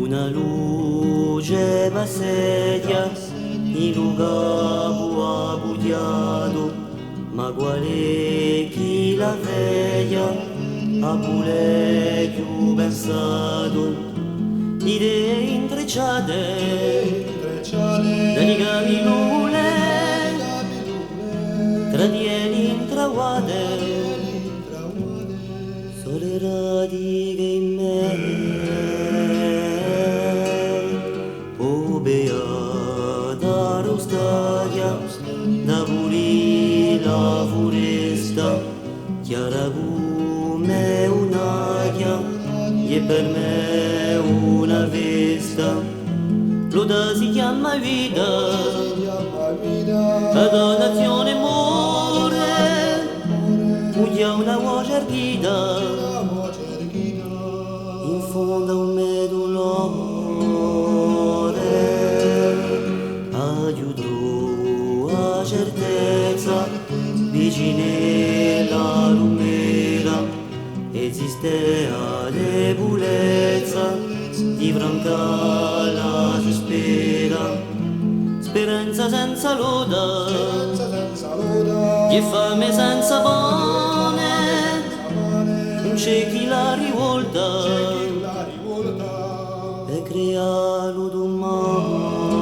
una luce passedia in luogo abbugliato, ma quale chi la veglia a pure più pensato, idee intrecciate dai capitole tra dieni intrawate, sole radiche in me. O beata rostaia da puri la foresta, chiara come un'aria e per me una festa. L'oda si chiama vita, la donazione muore, muoia una voce erguita, in fondo a un medulore, aiutò a certezza, vicine la lumera, esiste a debolezza, di franca la spera, speranza senza loda, che fame senza pane, non c'è chi la rivolta, e crea l'umane,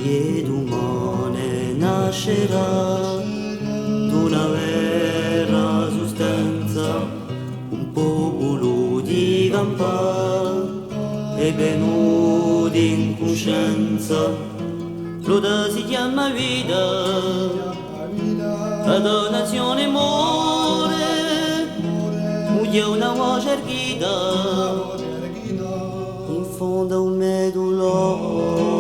e d'umane nascerà d'una vera sostanza, un popolo di campa e venuti in coscienza. L'oda si chiama vita, la donazione muore, muoia una voce erguita, in fondo a un medullo.